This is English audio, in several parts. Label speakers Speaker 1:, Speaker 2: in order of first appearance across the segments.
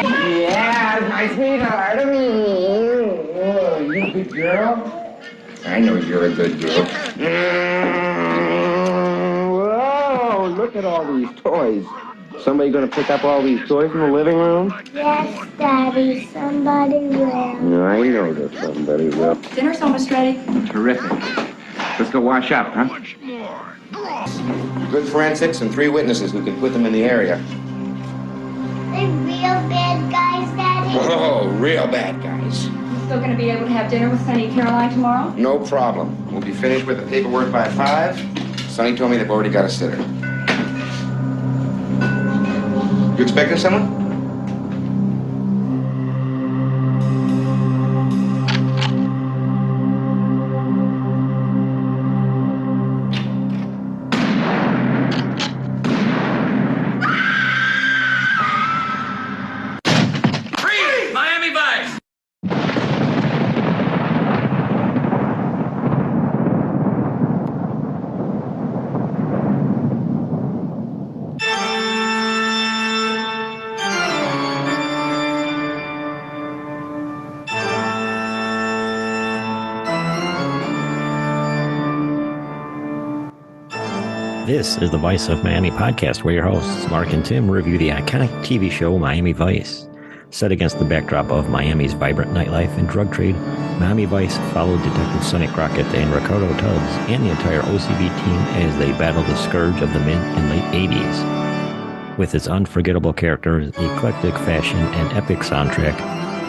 Speaker 1: Yeah, my sweetheart. Oh, you a good girl? I know you're a good girl. Whoa, look at all these toys. Somebody gonna pick up all these toys in the living room?
Speaker 2: Yes, Daddy, somebody will.
Speaker 1: No, I know that somebody will.
Speaker 3: Dinner's almost ready.
Speaker 1: Terrific. Let's go wash up, huh? Good forensics and 3 witnesses who can put them in the area.
Speaker 2: They're real bad guys, Daddy.
Speaker 1: Oh, real bad guys.
Speaker 3: Still going to be able to have dinner with Sonny and Caroline tomorrow?
Speaker 1: No problem. We'll be finished with the paperwork by 5. Sonny told me they've already got a sitter. You expecting someone?
Speaker 4: Miami Vice!
Speaker 5: This is the Vice of Miami podcast, where your hosts, Mark and Tim, review the iconic TV show Miami Vice. Set against the backdrop of Miami's vibrant nightlife and drug trade, Miami Vice followed Detective Sonny Crockett and Ricardo Tubbs and the entire OCB team as they battled the scourge of the mid and late 80s. With its unforgettable characters, eclectic fashion, and epic soundtrack,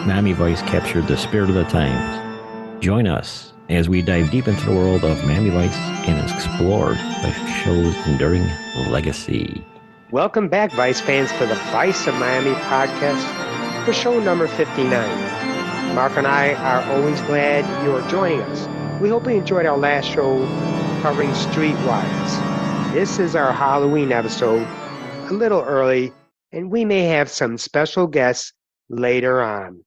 Speaker 5: Miami Vice captured the spirit of the times. Join us as we dive deep into the world of Miami Vice and explore the show's enduring legacy.
Speaker 6: Welcome back, Vice fans, to the Vice of Miami podcast for show number 59. Mark and I are always glad you're joining us. We hope you enjoyed our last show covering Streetwise. This is our Halloween episode, a little early, and we may have some special guests later on.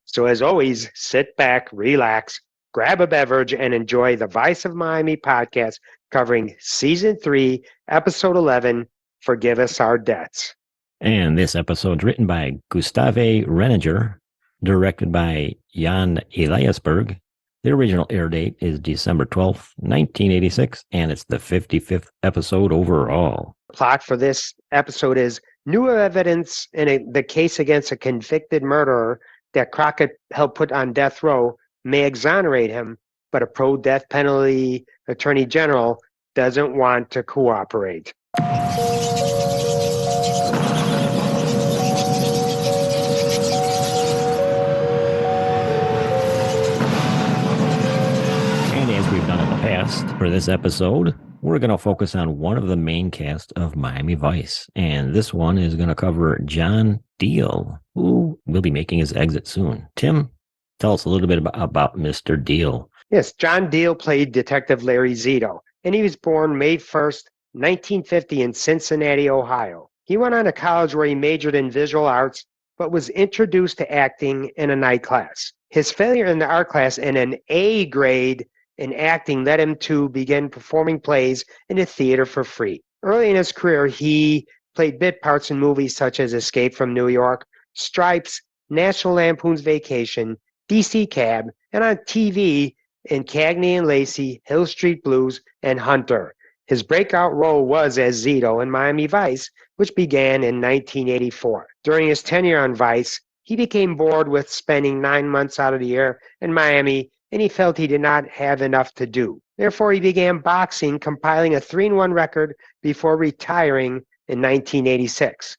Speaker 6: So as always, sit back, relax, grab a beverage, and enjoy the Vice of Miami podcast covering Season 3, Episode 11, Forgive Us Our Debts.
Speaker 5: And this episode's written by Gustave Reniger, directed by Jan Eliasberg. The original air date is December 12th, 1986, and it's the 55th episode overall.
Speaker 6: The plot for this episode is new evidence in the case against a convicted murderer that Crockett helped put on death row may exonerate him, but a pro-death penalty attorney general doesn't want to cooperate.
Speaker 5: And as we've done in the past, for this episode, we're going to focus on one of the main cast of Miami Vice. And this one is going to cover John Deal, who will be making his exit soon. Tim, tell us a little bit about Mr. Deal.
Speaker 6: Yes, John Deal played Detective Larry Zito, and he was born May 1st, 1950 in Cincinnati, Ohio. He went on to college where he majored in visual arts, but was introduced to acting in a night class. His failure in the art class and an A grade in acting led him to begin performing plays in the theater for free. Early in his career, he played bit parts in movies such as Escape from New York, Stripes, National Lampoon's Vacation, DC Cab, and on TV in Cagney and Lacey, Hill Street Blues, and Hunter. His breakout role was as Zito in Miami Vice, which began in 1984. During his tenure on Vice, he became bored with spending 9 months out of the year in Miami, and he felt he did not have enough to do. Therefore, he began boxing, compiling a 3-1 record before retiring in 1986.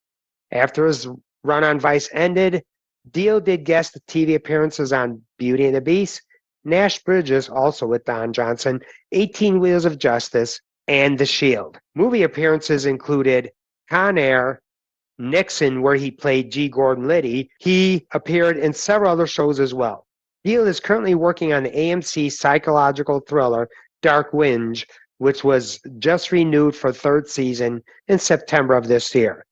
Speaker 6: After his run on Vice ended, Deal did guest TV appearances on Beauty and the Beast, Nash Bridges, also with Don Johnson, 18 Wheels of Justice, and The Shield. Movie appearances included Con Air, Nixon, where he played G. Gordon Liddy. He appeared in several other shows as well. Deal is currently working on the AMC psychological thriller Dark Winds, which was just renewed for 3rd season in September of this year.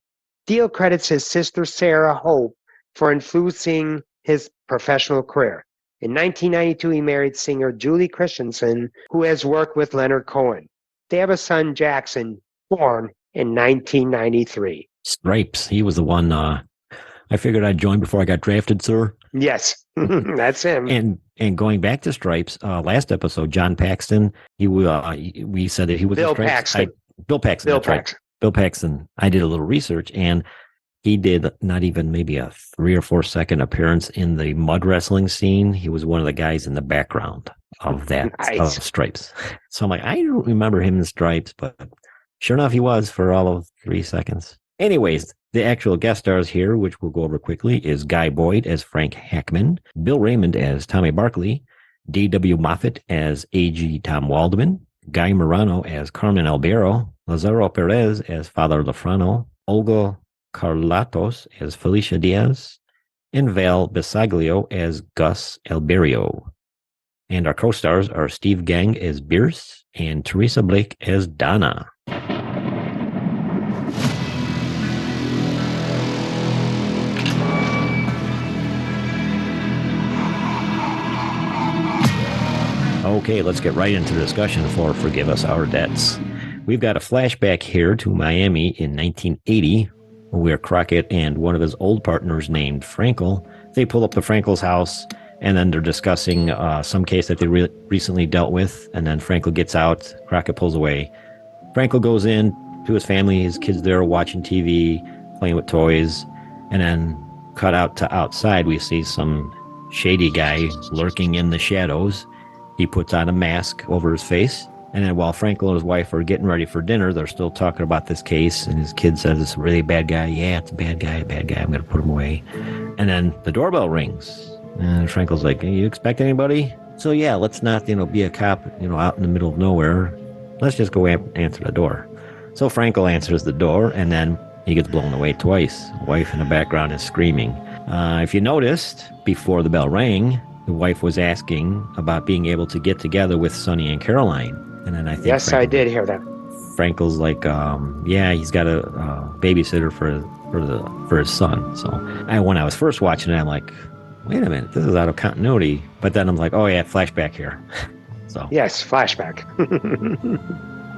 Speaker 6: Deal credits his sister Sarah Hope for influencing his professional career. In 1992, he married singer Julie Christensen, who has worked with Leonard Cohen. They have a son, Jackson, born in 1993.
Speaker 5: Stripes. He was the one I figured I'd join before I got drafted, sir.
Speaker 6: Yes, that's him.
Speaker 5: And going back to Stripes, last episode, John Paxton, we said that he was
Speaker 6: Bill
Speaker 5: a Stripes.
Speaker 6: Paxton.
Speaker 5: Bill Paxton.
Speaker 6: Bill
Speaker 5: That's right.
Speaker 6: Paxton.
Speaker 5: Bill Paxton. I did a little research, and he did not even maybe a 3 or 4 second appearance in the mud wrestling scene. He was one of the guys in the background of that
Speaker 6: Nice.
Speaker 5: Stripes. So I'm like, I don't remember him in Stripes, but sure enough, he was for all of 3 seconds. Anyways, the actual guest stars here, which we'll go over quickly, is Guy Boyd as Frank Hackman, Bill Raymond as Tommy Barkley, D.W. Moffat as A.G. Tom Waldman, Guy Morano as Carmen Albero, Lazaro Perez as Father Lafrano, Olga Carlatos as Felicia Diaz, and Val Bisaglio as Gus Alberio. And our co-stars are Steve Gang as Bierce and Teresa Blake as Donna. Okay, let's get right into the discussion for Forgive Us Our Debts. We've got a flashback here to Miami in 1980, where Crockett and one of his old partners named Frankel, they pull up to Frankel's house, and then they're discussing some case that they recently dealt with, and then Frankel gets out, Crockett pulls away. Frankel goes in to his family, his kids there watching TV, playing with toys, and then cut out to outside, we see some shady guy lurking in the shadows. He puts on a mask over his face, and then while Frankel and his wife are getting ready for dinner, they're still talking about this case, and his kid says it's a really bad guy. Yeah, it's a bad guy, I'm going to put him away. And then the doorbell rings, and Frankel's like, you expect anybody? So yeah, let's not, be a cop, out in the middle of nowhere. Let's just go answer the door. So Frankel answers the door, and then he gets blown away twice. Wife in the background is screaming. If you noticed, before the bell rang, the wife was asking about being able to get together with Sonny and Caroline. And then I think
Speaker 6: Yes, I did hear that.
Speaker 5: Frankel's like, yeah, he's got a babysitter for his son. So when I was first watching it, I'm like, wait a minute, this is out of continuity. But then I'm like, oh yeah, flashback here. So
Speaker 6: yes, flashback.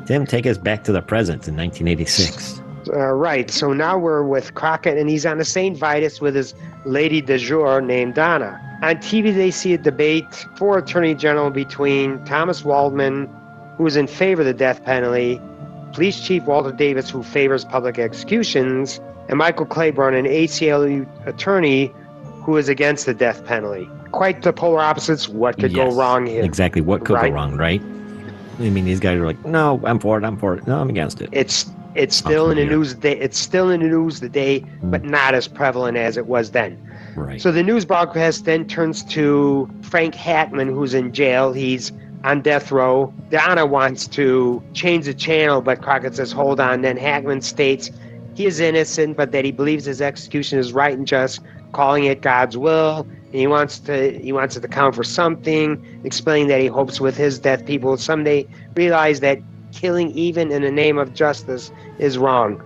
Speaker 5: Tim, take us back to the present in 1986.
Speaker 6: Right. So now we're with Crockett, and he's on the St. Vitus with his lady du jour named Donna. On TV, they see a debate for Attorney General between Thomas Waldman, who is in favor of the death penalty, Police Chief Walter Davis, who favors public executions, and Michael Claiborne, an ACLU attorney, who is against the death penalty. Quite the polar opposites. What could go wrong here?
Speaker 5: Exactly. What could go wrong, right? I mean, these guys are like, no, I'm for it. No, I'm against it.
Speaker 6: It's still in the news. It's still in the news today, but not as prevalent as it was then.
Speaker 5: Right.
Speaker 6: So the news broadcast then turns to Frank Hackman, who's in jail. He's on death row. Donna wants to change the channel, but Crockett says, hold on. Then Hackman states he is innocent, but that he believes his execution is right and just, calling it God's will. And he wants it to count for something, explaining that he hopes with his death people will someday realize that killing even in the name of justice is wrong.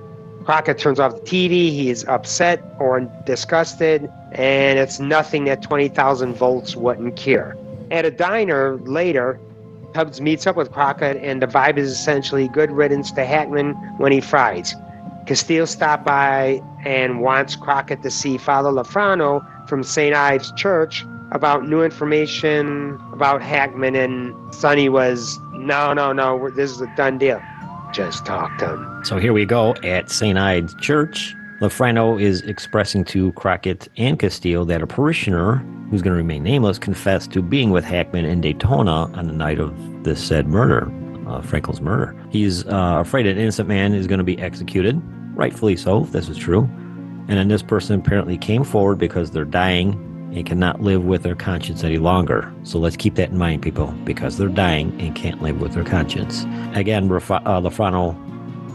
Speaker 6: Crockett turns off the TV. He is upset or disgusted, and it's nothing that 20,000 volts wouldn't cure. At a diner later, Tubbs meets up with Crockett, and the vibe is essentially good riddance to Hackman when he fries. Castile stopped by and wants Crockett to see Father Lafrano from St. Ives Church about new information about Hackman, and Sonny was, no, this is a done deal. Just talk to him.
Speaker 5: So here we go at St. Ives Church. Lafrano is expressing to Crockett and Castile that a parishioner, who's going to remain nameless, confessed to being with Hackman in Daytona on the night of the said murder, Frankel's murder. He's afraid an innocent man is going to be executed, rightfully so, if this is true. And then this person apparently came forward because they're dying and cannot live with their conscience any longer. So let's keep that in mind, people, because they're dying and can't live with their conscience. Again, Lafrano,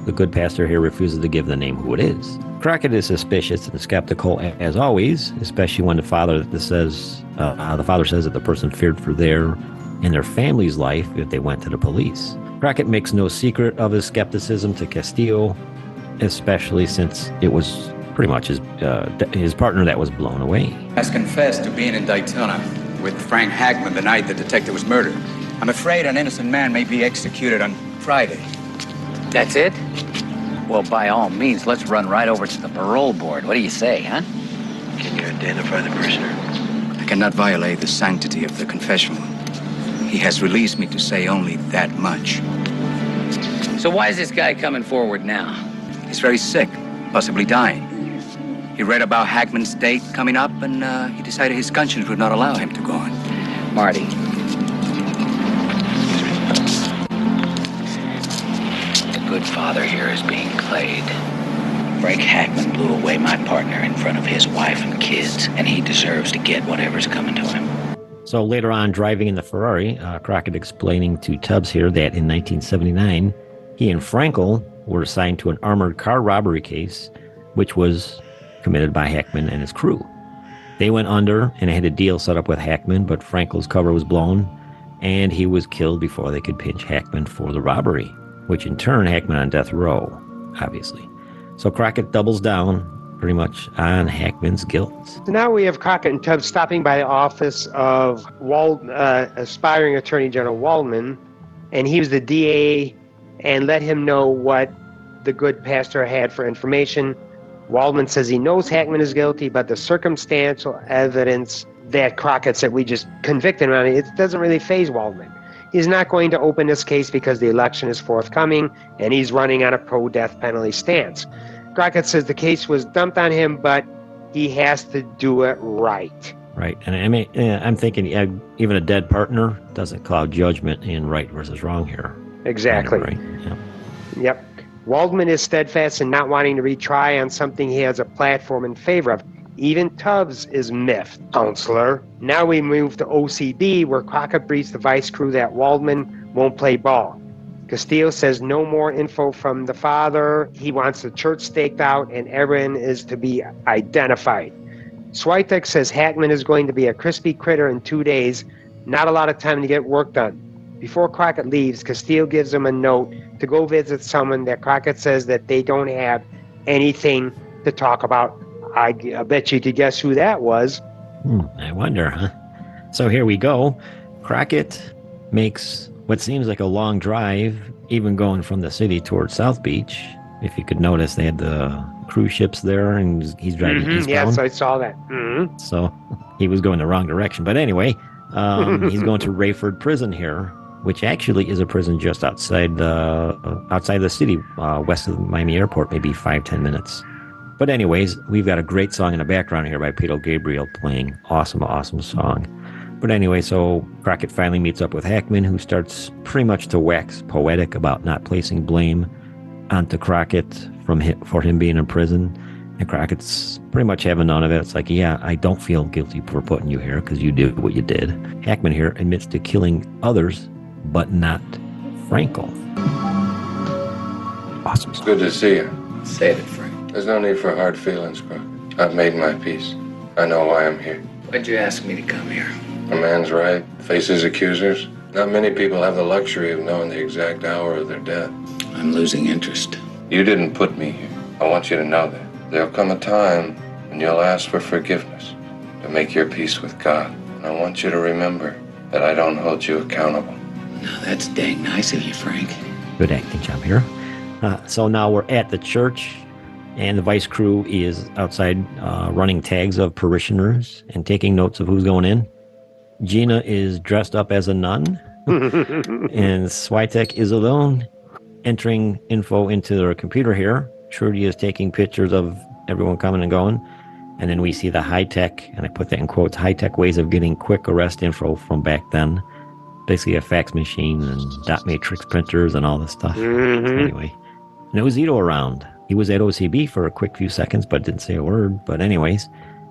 Speaker 5: the good pastor here, refuses to give the name who it is. Crockett is suspicious and skeptical, as always, especially when the father says that the person feared for their and their family's life if they went to the police. Crockett makes no secret of his skepticism to Castillo, especially since it was pretty much his partner that was blown away.
Speaker 4: Has confessed to being in Daytona with Frank Hackman the night the detective was murdered. I'm afraid an innocent man may be executed on Friday. That's it? Well, by all means, let's run right over to the parole board. What do you say, huh?
Speaker 7: Can you identify the prisoner?
Speaker 4: I cannot violate the sanctity of the confessional. He has released me to say only that much. So why is this guy coming forward now? He's very sick, possibly dying. He read about Hackman's date coming up, and he decided his conscience would not allow him to go on. Marty. The good father here is being played. Frank Hackman blew away my partner in front of his wife and kids, and he deserves to get whatever's coming to him.
Speaker 5: So later on, driving in the Ferrari, Crockett explaining to Tubbs here that in 1979, he and Frankel were assigned to an armored car robbery case, which was committed by Hackman and his crew. They went under and had a deal set up with Hackman, but Frankel's cover was blown, and he was killed before they could pinch Hackman for the robbery, which in turn Hackman on death row, obviously. So Crockett doubles down pretty much on Hackman's guilt.
Speaker 6: So now we have Crockett and Tubbs stopping by the office of aspiring Attorney General Waldman, and he was the DA, and let him know what the good pastor had for information. Waldman says he knows Hackman is guilty, but the circumstantial evidence that Crockett said we just convicted him on, it doesn't really faze Waldman. He's not going to open this case because the election is forthcoming, and he's running on a pro-death penalty stance. Crockett says the case was dumped on him, but he has to do it right.
Speaker 5: Right, and I mean, I'm thinking even a dead partner doesn't cloud judgment in right versus wrong here.
Speaker 6: Exactly.
Speaker 5: Right. Yeah.
Speaker 6: Yep. Waldman is steadfast in not wanting to retry on something he has a platform in favor of. Even Tubbs is miffed, counselor. Now we move to OCB, where Crockett briefs the vice crew that Waldman won't play ball. Castillo says no more info from the father. He wants the church staked out, and everyone is to be identified. Switek says Hackman is going to be a crispy critter in 2 days. Not a lot of time to get work done. Before Crockett leaves, Castillo gives him a note to go visit someone that Crockett says that they don't have anything to talk about. I bet you could guess who that was.
Speaker 5: I wonder, huh? So here we go. Crockett makes what seems like a long drive, even going from the city towards South Beach. If you could notice, they had the cruise ships there, and he's driving eastbound.
Speaker 6: Yes, I saw that.
Speaker 5: So he was going the wrong direction. But anyway, he's going to Rayford Prison here, which actually is a prison just outside the city, west of Miami Airport, maybe 5-10 minutes. But anyways, we've got a great song in the background here by Pedro Gabriel playing. Awesome song. But anyway, so Crockett finally meets up with Hackman, who starts pretty much to wax poetic about not placing blame onto Crockett for him being in prison. And Crockett's pretty much having none of it. It's like, yeah, I don't feel guilty for putting you here because you did what you did. Hackman here admits to killing others, but not Frankel. Awesome.
Speaker 8: It's good to see you.
Speaker 4: Say it, Frank.
Speaker 8: There's no need for hard feelings, Crockett. I've made my peace. I know why I'm here.
Speaker 4: Why'd you ask me to come here?
Speaker 8: A man's right, face his accusers. Not many people have the luxury of knowing the exact hour of their death.
Speaker 4: I'm losing interest.
Speaker 8: You didn't put me here. I want you to know that. There'll come a time when you'll ask for forgiveness to make your peace with God. And I want you to remember that I don't hold you accountable.
Speaker 4: Now, that's dang nice of you, Frank.
Speaker 5: Good acting job here. So now we're at the church, and the vice crew is outside running tags of parishioners and taking notes of who's going in. Gina is dressed up as a nun, and Switek is alone, entering info into their computer here. Trudy is taking pictures of everyone coming and going. And then we see the high-tech, and I put that in quotes, high-tech ways of getting quick arrest info from back then. Basically a fax machine and dot matrix printers and all this stuff. Anyway, no Zito around. He was at OCB for a quick few seconds, but didn't say a word. But anyways,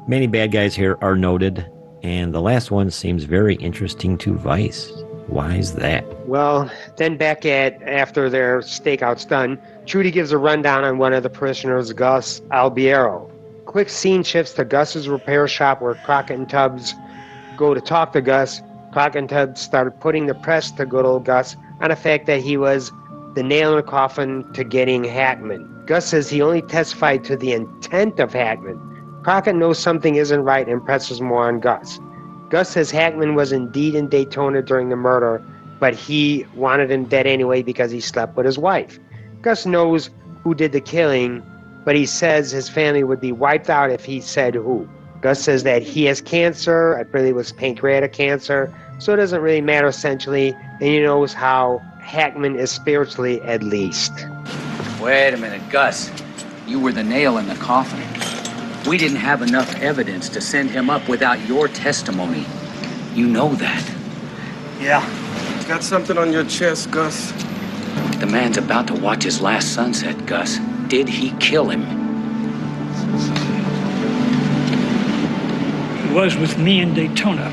Speaker 5: many bad guys here are noted. And the last one seems very interesting to Vice. Why is that?
Speaker 6: Well, then after their stakeout's done, Trudy gives a rundown on one of the parishioners, Gus Albiero. Quick scene shifts to Gus's repair shop where Crockett and Tubbs go to talk to Gus. Crockett and Tubbs started putting the press to good old Gus on the fact that he was the nail in the coffin to getting Hackman. Gus says he only testified to the intent of Hackman. Crockett knows something isn't right and presses more on Gus. Gus says Hackman was indeed in Daytona during the murder, but he wanted him dead anyway because he slept with his wife. Gus knows who did the killing, but he says his family would be wiped out if he said who. Gus says that he has cancer. I believe it was pancreatic cancer, so it doesn't really matter essentially, and he knows how Hackman is spiritually, at least.
Speaker 4: Wait a minute, Gus. You were the nail in the coffin. We didn't have enough evidence to send him up without your testimony. You know that.
Speaker 9: Yeah. Got something on your chest, Gus?
Speaker 4: The man's about to watch his last sunset, Gus. Did he kill him?
Speaker 10: He was with me in Daytona.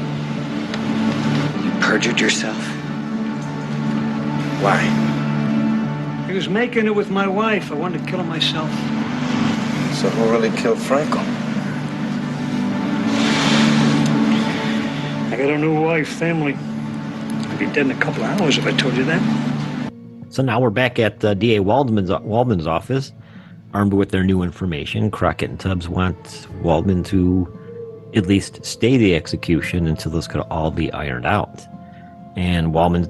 Speaker 4: You perjured yourself?
Speaker 9: Why?
Speaker 10: He was making it with my wife. I wanted to kill him myself.
Speaker 9: So who really killed Franco?
Speaker 10: I got a new wife, family. I'd be dead in a couple of hours if I told you that.
Speaker 5: So now we're back at D.A. Waldman's office, armed with their new information. Crockett and Tubbs want Waldman to at least stay the execution until this could all be ironed out. And Waldman's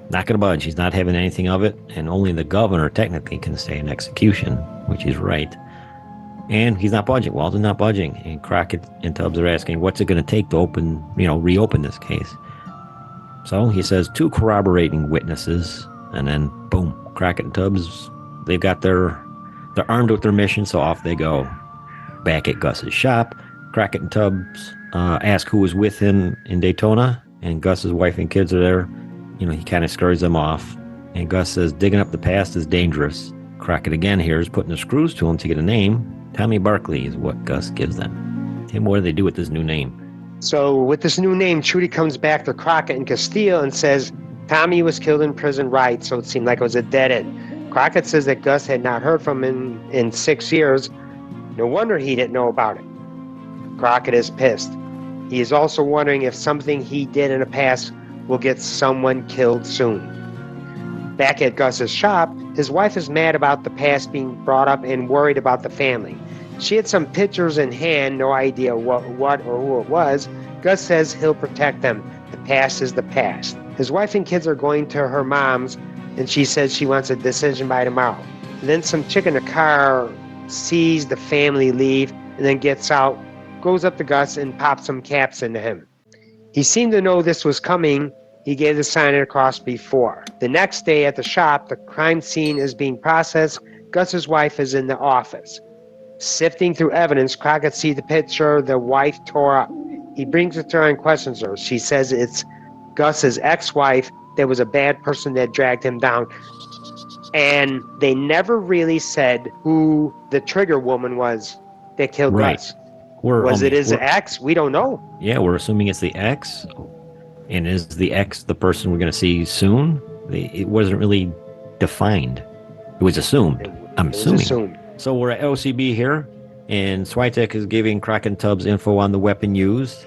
Speaker 5: not going to budge. He's not having anything of it, and only the governor technically can stay in execution, which is right. And he's not budging. Waldman's not budging. And Crockett and Tubbs are asking, what's it going to take to reopen this case? So he says 2 corroborating witnesses, and then boom, Crockett and Tubbs, they're armed with their mission, so off they go. Back at Gus's shop, Crockett and Tubbs ask who was with him in Daytona, and Gus's wife and kids are there. He kind of scurries them off, and Gus says digging up the past is dangerous. Crockett again here is putting the screws to him to get a name. Tommy Barkley is what Gus gives them. Tim, what do they do with this new name?
Speaker 6: So with this new name, Trudy comes back to Crockett and Castile and says Tommy was killed in prison, right? So it seemed like it was a dead end. Crockett says that Gus had not heard from him in 6 years. No wonder he didn't know about it. Crockett is pissed. He is also wondering if something he did in the past will get someone killed soon. Back at Gus's shop, his wife is mad about the past being brought up and worried about the family. She had some pictures in hand, no idea what or who it was. Gus says he'll protect them. The past is the past. His wife and kids are going to her mom's, and she says she wants a decision by tomorrow. Then some chick in the car sees the family leave and then gets out, goes up to Gus and pops some caps into him. He seemed to know this was coming. He gave the sign across before. The next day at the shop, the crime scene is being processed. Gus's wife is in the office. Sifting through evidence, Crockett sees the picture the wife tore up. He brings it to her and questions her. She says it's Gus's ex-wife that was a bad person that dragged him down. And they never really said who the trigger woman was that killed Gus. Was it his ex? We don't know.
Speaker 5: Yeah, we're assuming it's the ex. And is the ex the person we're going to see soon? It wasn't really defined. It was assumed. I'm assuming. So we're at OCB here, and Switek is giving Crockett and Tubbs info on the weapon used.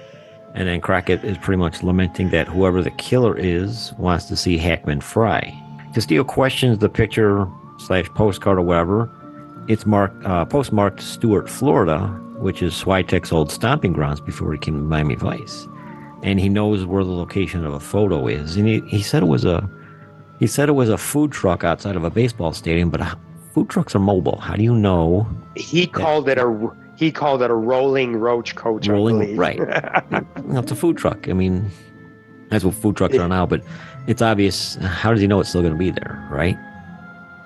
Speaker 5: And then Crockett is pretty much lamenting that whoever the killer is wants to see Hackman fry. Castillo questions the picture / postcard or whatever. It's postmarked Stuart, Florida, which is Switek's old stomping grounds before he came to Miami Vice. And he knows where the location of a photo is. And he said it was a food truck outside of a baseball stadium, but food trucks are mobile. How do you know?
Speaker 6: He called it a rolling roach coach.
Speaker 5: Rolling, right? It's a food truck. I mean, that's what food trucks are now. But it's obvious. How does he know it's still going to be there, right?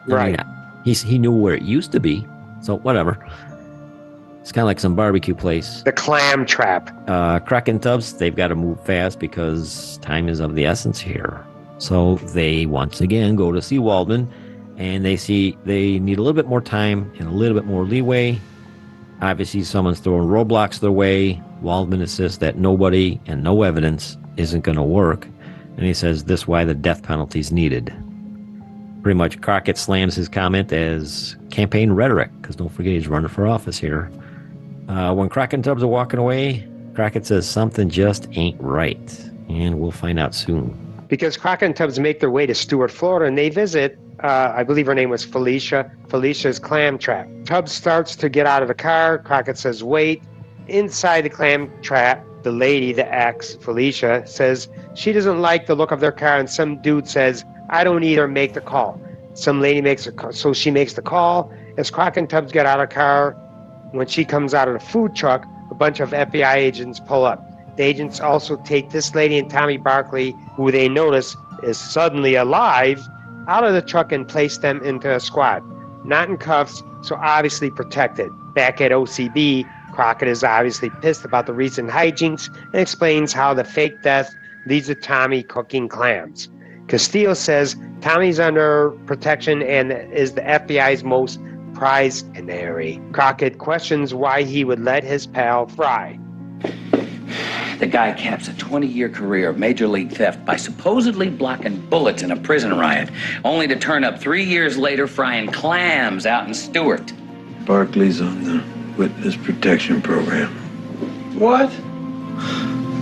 Speaker 6: Right.
Speaker 5: He knew where it used to be. So whatever. It's kind of like some barbecue place.
Speaker 6: The Clam Trap.
Speaker 5: Crockett and Tubbs, they've got to move fast because time is of the essence here. So they once again go to see Waldman, and they see they need a little bit more time and a little bit more leeway. Obviously, someone's throwing roadblocks their way. Waldman insists that nobody and no evidence isn't going to work. And he says this is why the death penalty is needed. Pretty much Crockett slams his comment as campaign rhetoric, because don't forget he's running for office here. When Crockett and Tubbs are walking away, Crockett says something just ain't right. And we'll find out soon.
Speaker 6: Because Crockett and Tubbs make their way to Stuart, Florida, and they visit, I believe her name was Felicia's Clam Trap. Tubbs starts to get out of the car. Crockett says, wait. Inside the Clam Trap, the lady, the ex, Felicia, says she doesn't like the look of their car, and some dude says, I don't either, make the call. Some lady makes a call, so she makes the call. As Crockett and Tubbs get out of the car, when she comes out of the food truck, a bunch of FBI agents pull up. The agents also take this lady and Tommy Barkley, who they notice is suddenly alive, out of the truck and place them into a squad. Not in cuffs, so obviously protected. Back at OCB, Crockett is obviously pissed about the recent hijinks and explains how the fake death leads to Tommy cooking clams. Castillo says Tommy's under protection and is the FBI's most prized canary. Crockett questions why he would let his pal fry.
Speaker 4: The guy caps a 20-year career of major league theft by supposedly blocking bullets in a prison riot, only to turn up 3 years later frying clams out in Stewart.
Speaker 7: Barkley's on the witness protection program.
Speaker 9: What?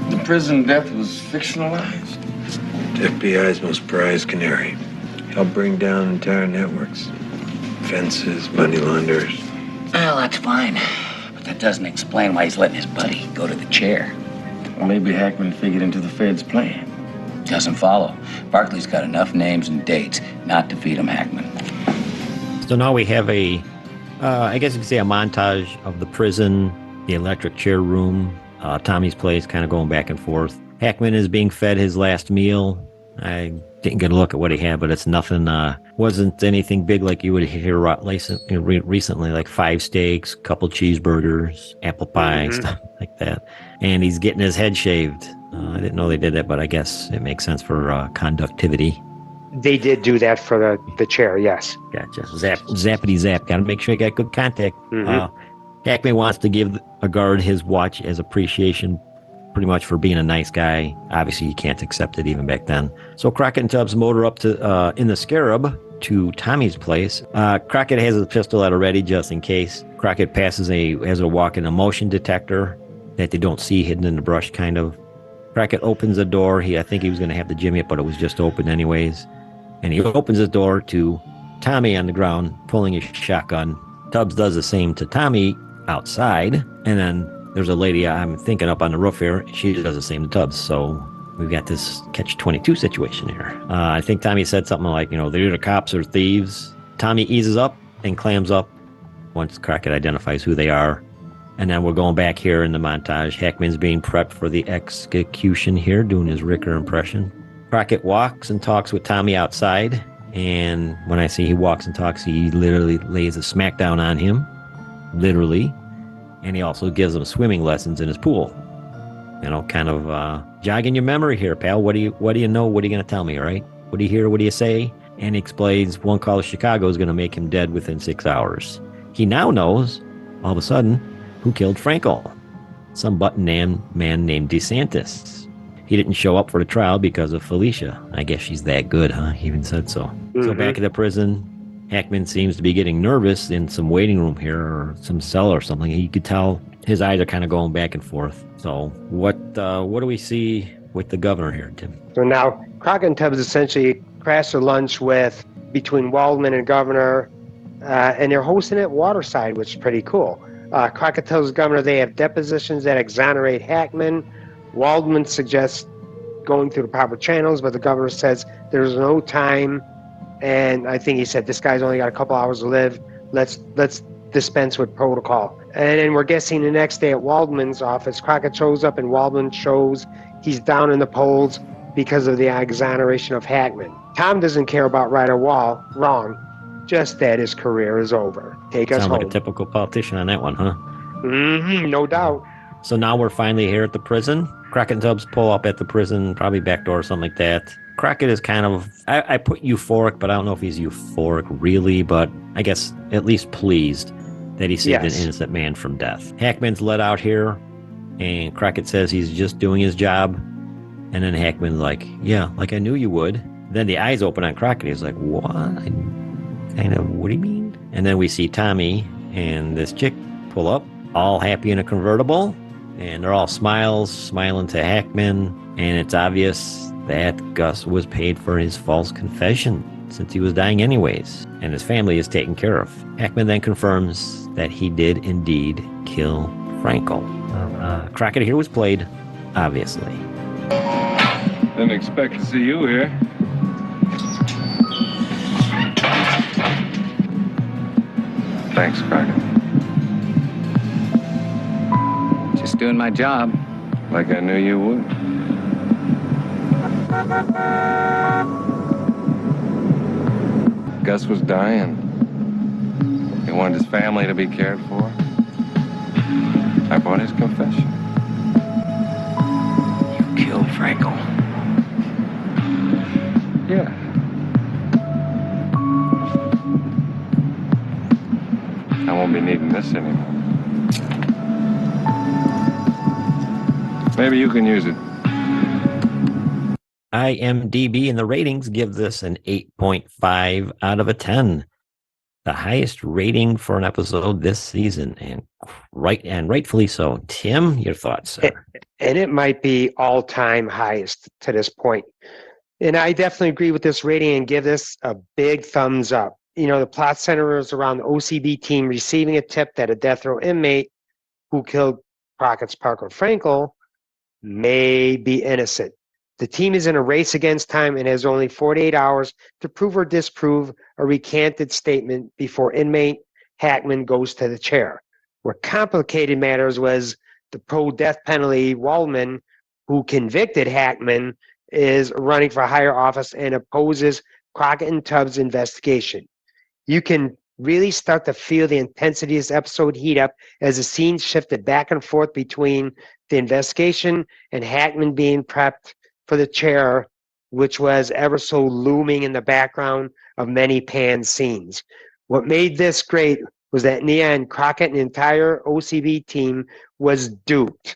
Speaker 9: The prison death was fictionalized?
Speaker 7: The FBI's most prized canary. Helped bring down entire networks. Fences, money launderers.
Speaker 4: Well, that's fine. But that doesn't explain why he's letting his buddy go to the chair.
Speaker 9: Or maybe Hackman figured into the Fed's plan.
Speaker 4: Doesn't follow. Barkley's got enough names and dates not to feed him Hackman.
Speaker 5: So now we have I guess you could say a montage of the prison, the electric chair room, Tommy's place, kind of going back and forth. Hackman is being fed his last meal. I didn't get a look at what he had, but it's nothing, wasn't anything big like you would hear recently, like 5 steaks, couple cheeseburgers, apple pie, stuff like that. And he's getting his head shaved. I didn't know they did that, but I guess it makes sense for conductivity.
Speaker 6: They did do that for the chair, yes.
Speaker 5: Gotcha. Zappity zap. Got to make sure you got good contact. Hackman wants to give a guard his watch as appreciation, pretty much for being a nice guy. Obviously, you can't accept it even back then. So Crockett and Tubbs motor up to in the Scarab to Tommy's place. Crockett has a pistol at a ready just in case. Crockett has a walk in a motion detector that they don't see hidden in the brush, kind of. Crockett opens the door. I think he was going to have to jimmy it, but it was just open anyways. And he opens the door to Tommy on the ground, pulling his shotgun. Tubbs does the same to Tommy outside. And then there's a lady I'm thinking up on the roof here. She does the same to Tubbs. So we've got this catch-22 situation here. I think Tommy said something like, they're either cops or thieves. Tommy eases up and clams up once Crockett identifies who they are. And then we're going back here in the montage. Hackman's being prepped for the execution here, doing his Ricker impression. Crockett walks and talks with Tommy outside, and when I say he walks and talks, he literally lays a smackdown on him, literally, and he also gives him swimming lessons in his pool. Kind of jogging your memory here, pal. What do you know? What are you going to tell me, all right? What do you hear? What do you say? And he explains one call to Chicago is going to make him dead within 6 hours. He now knows, all of a sudden, who killed Frankel. Some button man named DeSantis. He didn't show up for the trial because of Felicia. I guess she's that good, huh? He even said so. So back at the prison, Hackman seems to be getting nervous in some waiting room here or some cell or something. You could tell his eyes are kind of going back and forth. So what do we see with the governor here, Tim? So
Speaker 6: now Crockett and Tubbs essentially crash their lunch between Waldman and governor, and they're hosting it waterside, which is pretty cool. Crockett tells the governor they have depositions that exonerate Hackman. Waldman suggests going through the proper channels, but the governor says there's no time, and I think he said this guy's only got a couple hours to live. Let's dispense with protocol. And then we're guessing the next day at Waldman's office, Crockett shows up and Waldman shows he's down in the polls because of the exoneration of Hackman. Tom doesn't care about right or wrong, just that his career is over. Take us home.
Speaker 5: Sounds like a typical politician on that one, huh?
Speaker 6: No doubt.
Speaker 5: So now we're finally here at the prison. Crockett and Tubbs pull up at the prison, probably back door or something like that. Crockett is kind of, I put euphoric, but I don't know if he's euphoric really, but I guess at least pleased that he saved an innocent man from death. Hackman's let out here, and Crockett says he's just doing his job. And then Hackman's like, yeah, like I knew you would. Then the eyes open on Crockett. He's like, what? What do you mean? And then we see Tommy and this chick pull up, all happy in a convertible. And they're all smiling to Hackman, and it's obvious that Gus was paid for his false confession since he was dying anyways, and his family is taken care of. Hackman then confirms that he did indeed kill Frankel. Crockett here was played, obviously.
Speaker 8: Didn't expect to see you here. Thanks, Crockett.
Speaker 4: Just doing my job.
Speaker 8: Like I knew you would. Gus was dying. He wanted his family to be cared for. I bought his confession.
Speaker 4: You killed Franco.
Speaker 8: Yeah. I won't be needing this anymore. Maybe you can use it.
Speaker 5: IMDb and the ratings give this an 8.5 out of a 10. The highest rating for an episode this season, and rightfully so. Tim, your thoughts, sir?
Speaker 6: And it might be all-time highest to this point. And I definitely agree with this rating and give this a big thumbs up. You know, the plot centers around the OCB team receiving a tip that a death row inmate who killed Crockett's Parker Frankel may be innocent. The team is in a race against time and has only 48 hours to prove or disprove a recanted statement before inmate Hackman goes to the chair. Where complicated matters was the pro-death penalty Waldman, who convicted Hackman, is running for higher office and opposes Crockett and Tubbs' investigation. You can really start to feel the intensity of this episode heat up as the scenes shifted back and forth between the investigation and Hackman being prepped for the chair, which was ever so looming in the background of many panned scenes. What made this great was that in the end, Crockett and the entire OCB team was duped.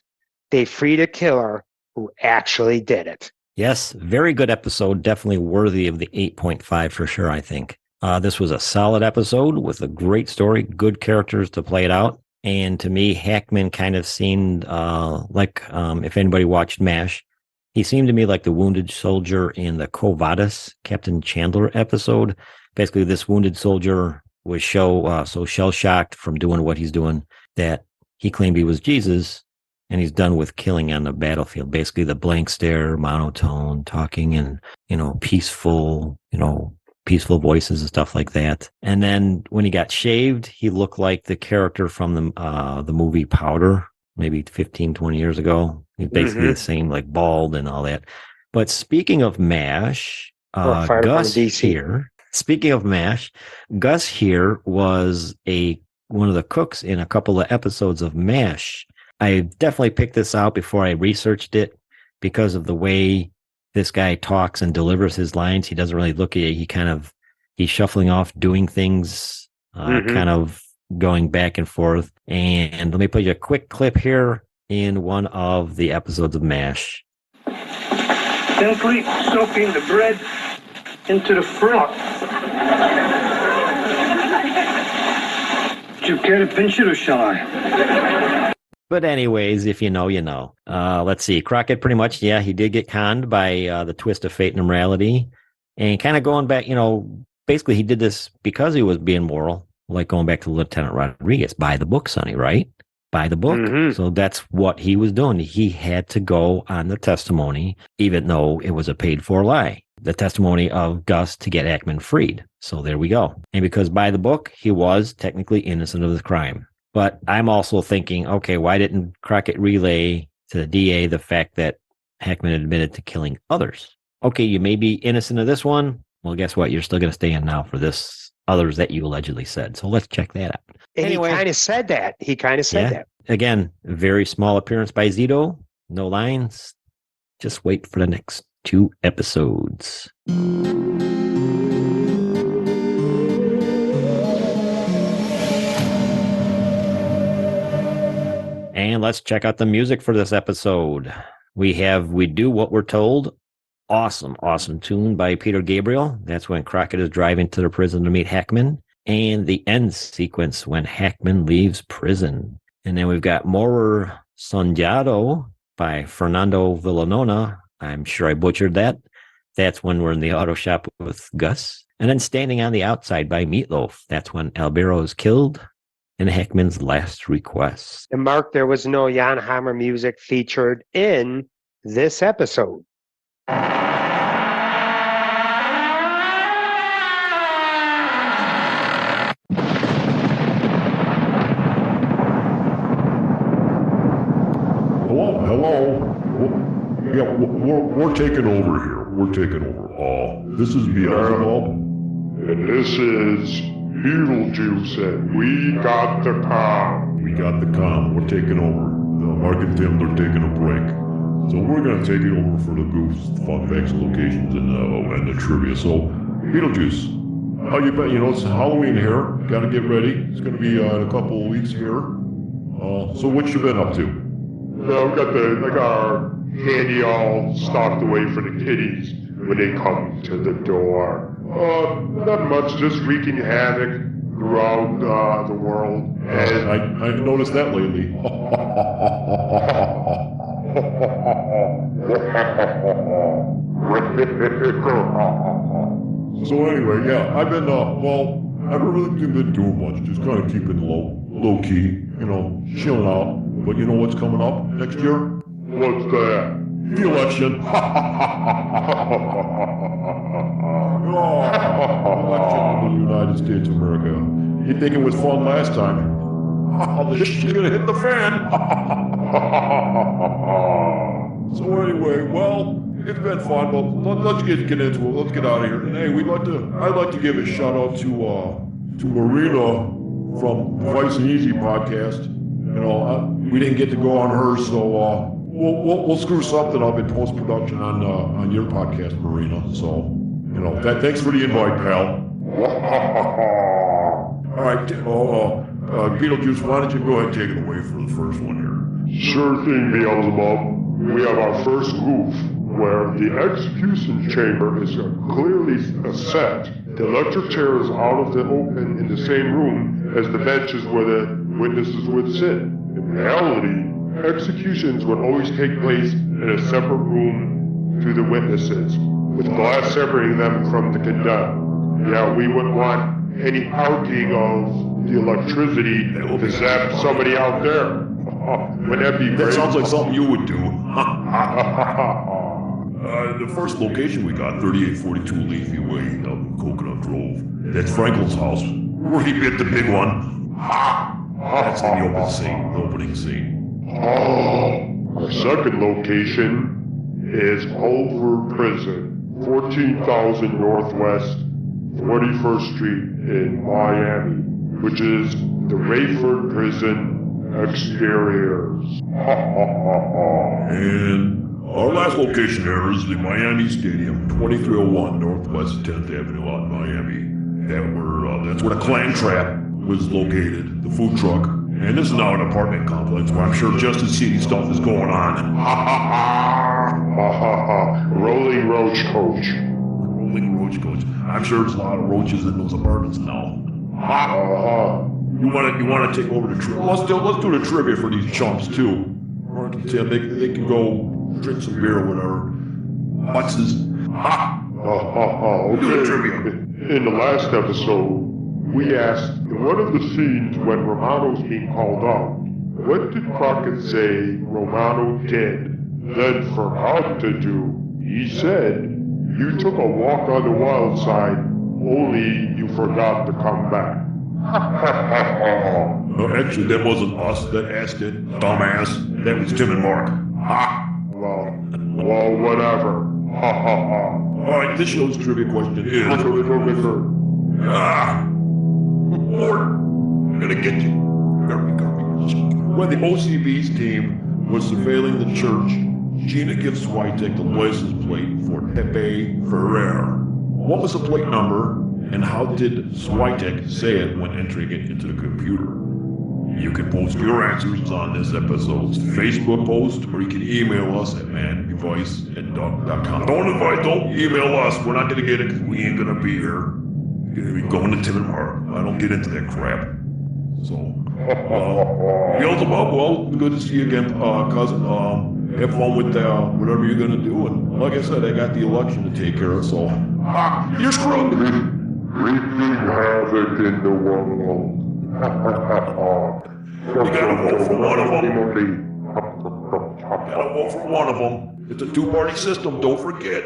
Speaker 6: They freed a killer who actually did it.
Speaker 5: Yes, very good episode. Definitely worthy of the 8.5 for sure, I think. This was a solid episode with a great story, good characters to play it out. And to me, Hackman kind of seemed like, if anybody watched MASH, he seemed to me like the wounded soldier in the Quo Vadis Captain Chandler episode. Basically, this wounded soldier was so shell-shocked from doing what he's doing that he claimed he was Jesus, and he's done with killing on the battlefield. Basically, the blank stare, monotone, talking, and, peaceful voices and stuff like that. And then when he got shaved, he looked like the character from the movie Powder, maybe 15, 20 years ago. He's basically the same, like bald and all that. But speaking of MASH, Gus here. Speaking of MASH, Gus here was one of the cooks in a couple of episodes of MASH. I definitely picked this out before I researched it because of the way this guy talks and delivers his lines. He doesn't really look at you. He's shuffling off, doing things, kind of going back and forth. And let me play you a quick clip here in one of the episodes of MASH.
Speaker 10: Gently soaking the bread into the froth. Do you care to pinch it or shall I?
Speaker 5: But anyways, if you know, you know. Let's see. Crockett pretty much, he did get conned by the twist of fate and morality. And kind of going back, basically he did this because he was being moral, like going back to Lieutenant Rodriguez. Buy the book, Sonny, right? Buy the book. Mm-hmm. So that's what he was doing. He had to go on the testimony, even though it was a paid-for lie. The testimony of Gus to get Hackman freed. So there we go. And because by the book, he was technically innocent of the crime. But I'm also thinking, okay, why didn't Crockett relay to the DA the fact that Hackman admitted to killing others? Okay, you may be innocent of this one. Well, guess what? You're still going to stay in now for this others that you allegedly said. So let's check that out.
Speaker 6: And anyway, he kind of said that. That.
Speaker 5: Again, very small appearance by Zito. No lines. Just wait for the next 2 episodes. And let's check out the music for this episode. We Do What We're Told. Awesome tune by Peter Gabriel. That's when Crockett is driving to the prison to meet Hackman. And the end sequence when Hackman leaves prison. And then we've got Morer Sonjado by Fernando Villanona. I'm sure I butchered that. That's when we're in the auto shop with Gus. And then Standing on the Outside by Meatloaf. That's when Albero is killed. And Hackman's last request.
Speaker 6: And Mark, there was no Jan Hammer music featured in this episode.
Speaker 11: Hello? Yeah, we're taking over here. We're taking over. This is Beelzebub.
Speaker 12: And this is Beetlejuice, and we got the comm.
Speaker 11: We got the comm. We're taking over. Mark and Tim, they're taking a break. So we're going to take it over for the goofs, the fun facts, locations, and the trivia. So, Beetlejuice, how you been? You know, it's Halloween here. Got to get ready. It's going to be in a couple of weeks here. So what you been up to?
Speaker 12: I got our candy all stocked away for the kiddies when they come to the door. Not much, just wreaking havoc throughout the world. And
Speaker 11: I've noticed that lately. So anyway, yeah, I've been, I haven't really been doing much, just kind of keeping low key, you know, chilling out. But you know what's coming up next year?
Speaker 12: What's that?
Speaker 11: The election. Election in the United States of America. You think it was fun last time? This shit's gonna hit the fan. So anyway, well, it's been fun, but let's get into it. Let's get out of here. And hey, I'd like to give a shout out to Marina from the Vice and Easy podcast. You know, we didn't get to go on hers, so we'll screw something up in post production on your podcast, Marina. So, you know, thanks for the invite, pal. All right, Beetlejuice, why don't you go ahead and take it away for the first one here?
Speaker 12: Sure thing, Beelzebub. We have our first goof, where the execution chamber is clearly set. The electric chair is out of the open in the same room as the benches where the witnesses would sit. In reality, executions would always take place in a separate room to the witnesses, with glass separating them from the condemned. Yeah, we wouldn't want any arcing of the electricity to zap somebody out there. Wouldn't that be great?
Speaker 11: That sounds like something you would do. The first location we got, 3842 Leafy Way, out in Coconut Grove. That's Franklin's house, where he bit the big one. That's in the opening scene.
Speaker 12: Our second location is Culver Prison, 14,000 Northwest 41st Street in Miami, which is the Rayford Prison exteriors.
Speaker 11: And our last location here is the Miami Stadium, 2301 Northwest 10th Avenue out in Miami. That's where the Clam Trap was located, the food truck. And this is now an apartment complex where I'm sure just as seedy stuff is going on.
Speaker 12: Rolling roach coach.
Speaker 11: Rolling roach coach. I'm sure there's a lot of roaches in those apartments now. You want to take over the trivia? Let's do the trivia for these chumps too. Mark and Tim, they can go drink some beer or whatever. What's this?
Speaker 12: Okay.
Speaker 11: Do the trivia.
Speaker 12: In the last episode, we asked, in one of the scenes when Romano's being called out, what did Crockett say Romano did, then forgot to do? He said, you took a walk on the wild side, only you forgot to come back.
Speaker 11: No, actually, that wasn't us that asked it, dumbass. That was Tim and Mark.
Speaker 12: Well, whatever.
Speaker 11: All right, this show's trivia question is... Lord, I'm gonna get you. When the OCB's team was surveilling the church, Gina gives Switek the license plate for Pepe Ferrer. What was the plate number, and how did Switek say it when entering it into the computer? You can post your answers on this episode's Facebook post, or you can email us at mandevice@duck.com. Don't email us. We're not gonna get it because we ain't gonna be here. You're gonna be going to Tim and Mark. I don't get into that crap. So, Beelzebub, well, good to see you again, cousin. Have fun with whatever you're gonna do. And like I said, I got the election to take care of, so you're screwed.
Speaker 12: Wreaking havoc in the world.
Speaker 11: You gotta vote for one of them. Gotta vote for one of them. It's a two-party system, don't forget.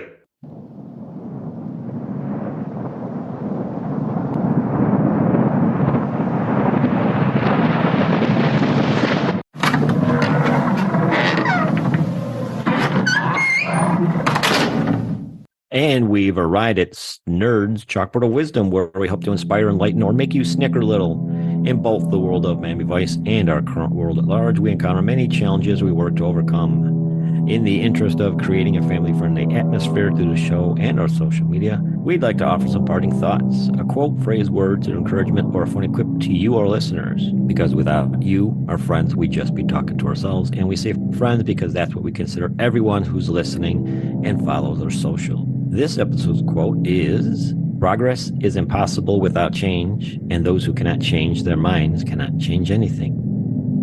Speaker 5: And we've arrived at Nerds Chalkboard of Wisdom, where we hope to inspire, enlighten, or make you snicker a little. In both the world of Miami Vice and our current world at large, we encounter many challenges we work to overcome. In the interest of creating a family-friendly atmosphere through the show and our social media, we'd like to offer some parting thoughts, a quote, phrase, words of encouragement, or a funny quip to you, our listeners. Because without you, our friends, we'd just be talking to ourselves. And we say friends because that's what we consider everyone who's listening and follows our social. This episode's quote is, "Progress is impossible without change, and those who cannot change their minds cannot change anything."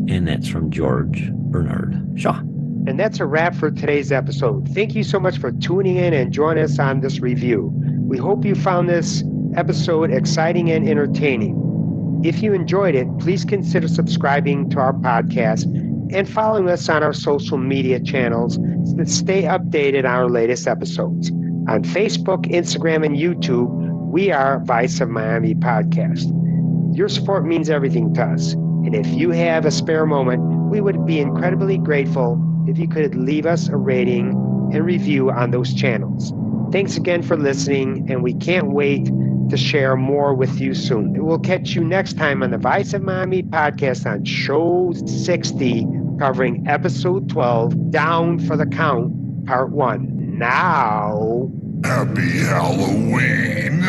Speaker 5: And that's from George Bernard Shaw.
Speaker 6: And that's a wrap for today's episode. Thank you so much for tuning in and joining us on this review. We hope you found this episode exciting and entertaining. If you enjoyed it, please consider subscribing to our podcast and following us on our social media channels to stay updated on our latest episodes. On Facebook, Instagram, and YouTube, we are Vice of Miami Podcast. Your support means everything to us. And if you have a spare moment, we would be incredibly grateful if you could leave us a rating and review on those channels. Thanks again for listening, and we can't wait to share more with you soon. We'll catch you next time on the Vice of Miami Podcast on Show 60, covering Episode 12, Down for the Count, Part 1. Now...
Speaker 11: Happy Halloween!